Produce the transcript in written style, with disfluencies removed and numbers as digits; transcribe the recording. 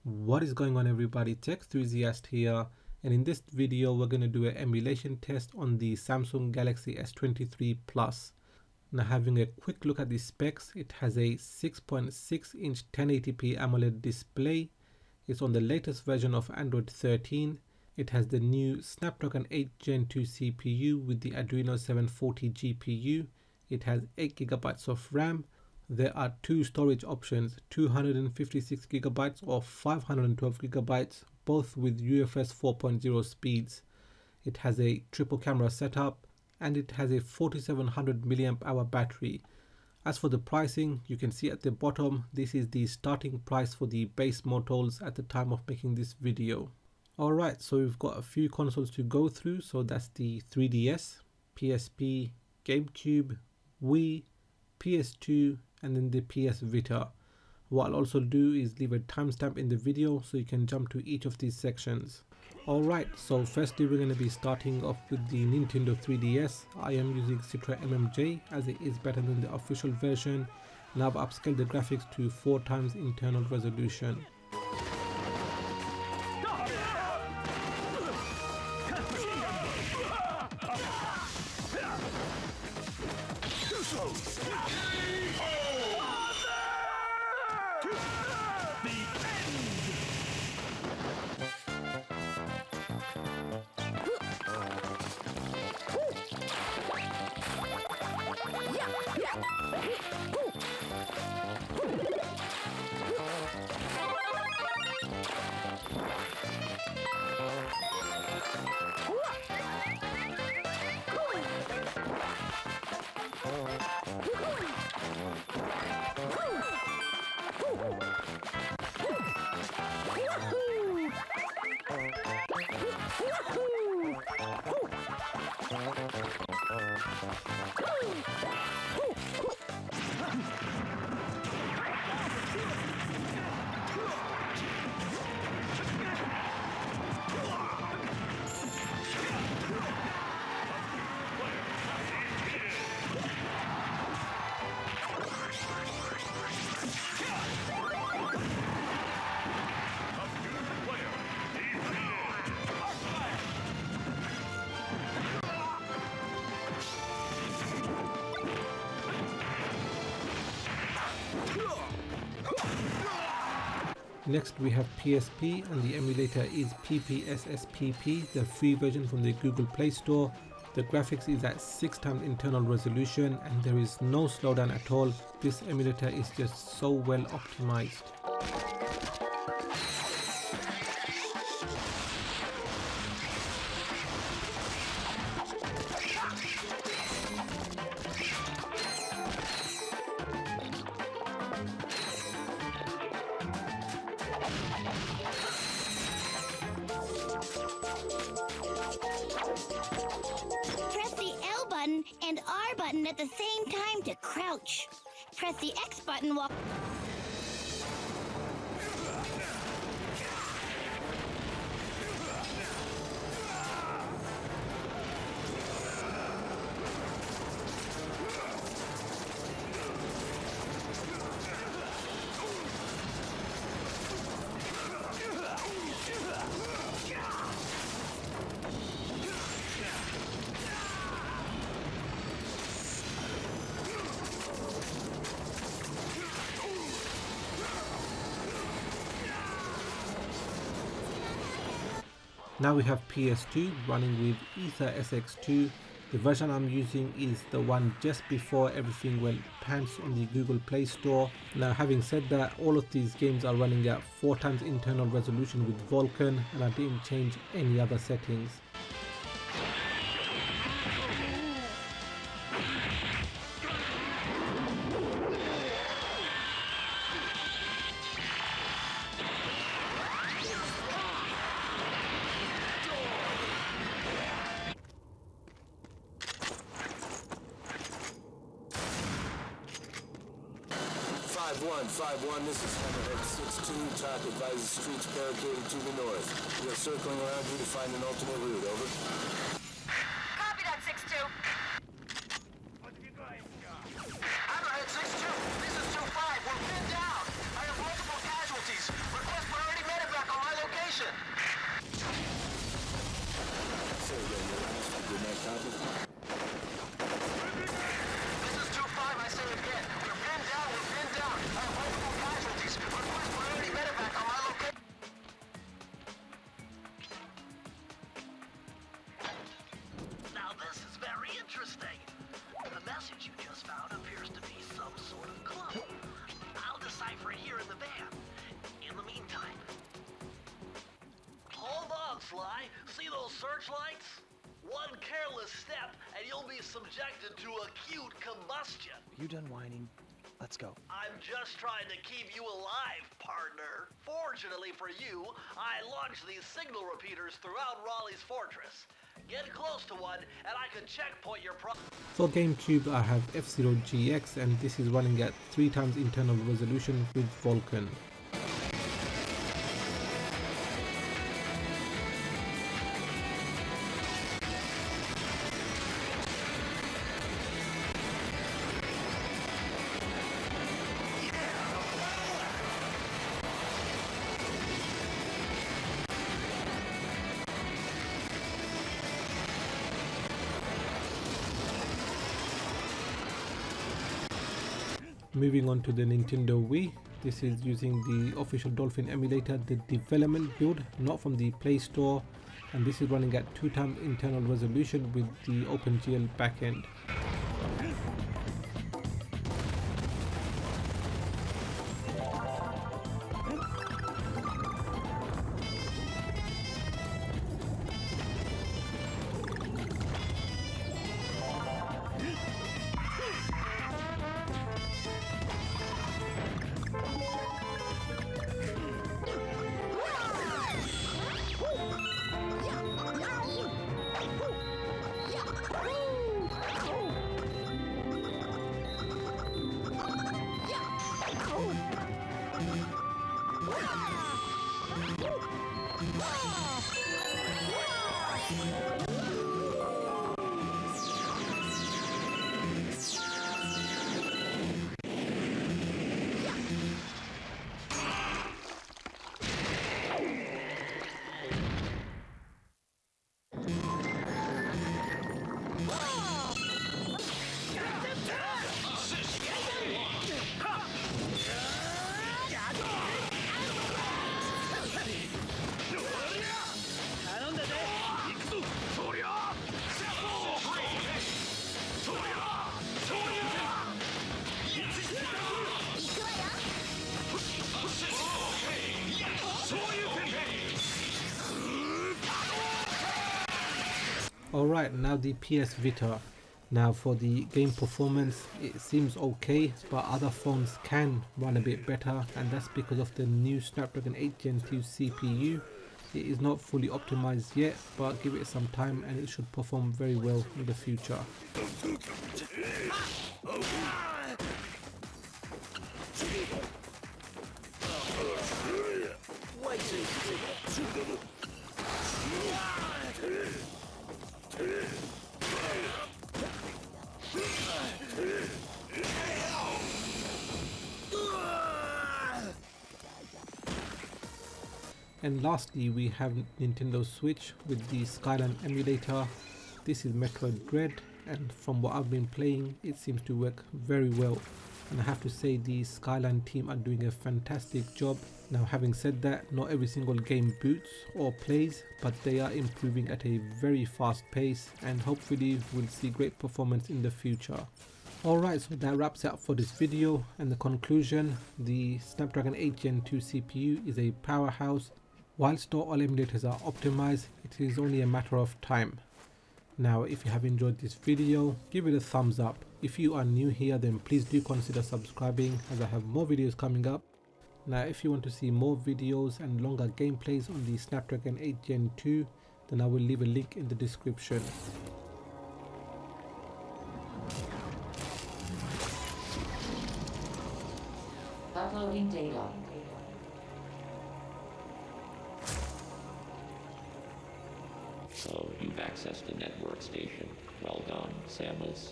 What is going on, everybody? Tech enthusiast here, and in this video we're going to do an emulation test on the Samsung Galaxy S23 Plus. Now, having a quick look at the specs, it has a 6.6 inch 1080p AMOLED display. It's on the latest version of Android 13. It has the new Snapdragon 8 Gen 2 CPU with the Adreno 740 GPU. It has 8GB of RAM. There are two storage options, 256GB or 512GB, both with UFS 4.0 speeds. It has a triple camera setup and it has a 4700 mAh battery. As for the pricing, you can see at the bottom, this is the starting price for the base models at the time of making this video. Alright, so we've got a few consoles to go through. So that's the 3DS, PSP, GameCube, Wii, PS2 and then the PS Vita. What I'll also do is leave a timestamp in the video so you can jump to each of these sections. Alright, so firstly we're going to be starting off with the Nintendo 3DS. I am using Citra MMJ as it is better than the official version, and I've upscaled the graphics to 4x internal resolution. Next we have PSP, and the emulator is PPSSPP, the free version from the Google Play Store. The graphics is at 6x internal resolution and there is no slowdown at all. This emulator is just so well optimized. And R button at the same time to crouch. Press the X button while... Now we have PS2 running with Ether SX2. The version I'm using is the one just before everything went pants on the Google Play Store. Now, having said that, all of these games are running at 4x internal resolution with Vulkan, and I didn't change any other settings. This is Hammerhead 6-2. TOC advises streets barricaded to the north. We are circling around you to find an alternate route. Over. Copy that, 6-2. Hammerhead 6-2. This is 2-5. We're pinned down. I have multiple casualties. Request priority medical. position. Say again, you're Mr. Goodnight Copy? This is 2-5, I say again. We're pinned down, I have multiple casualties. Request priority medevac on my location. Now this is very interesting. The message you just found appears to be some sort of clue. I'll decipher it here in the van. In the meantime... Hold on, Sly. See those searchlights? One careless step and you'll be subjected to acute combustion. You done whining? Let's go. I'm just trying to keep you alive, partner. Fortunately for you, I launched these signal repeaters throughout Raleigh's fortress. Get close to one, and I can checkpoint your For GameCube I have F-Zero GX, and this is running at 3x internal resolution with Vulkan. Moving on to the Nintendo Wii, this is using the official Dolphin emulator, the development build, not from the Play Store, and this is running at 2x internal resolution with the OpenGL backend. Alright, now the PS Vita. Now for the game performance, it seems okay, but other phones can run a bit better, and that's because of the new Snapdragon 8 Gen 2 CPU. It is not fully optimized yet, but give it some time and it should perform very well in the future. And lastly, we have Nintendo Switch with the Skyline emulator. This is Metroid Dread, and from what I've been playing, it seems to work very well. And I have to say the Skyline team are doing a fantastic job. Now having said that, not every single game boots or plays, but they are improving at a very fast pace, and hopefully we'll see great performance in the future. Alright, so that wraps it up for this video, and the conclusion: the Snapdragon 8 Gen 2 CPU is a powerhouse. Whilst not all emulators are optimized, it is only a matter of time. Now if you have enjoyed this video, give it a thumbs up. If you are new here, then please do consider subscribing, as I have more videos coming up. Now if you want to see more videos and longer gameplays on the Snapdragon 8 Gen 2, then I will leave a link in the description. Uploading data. So you've accessed the network station. Well done, Samus.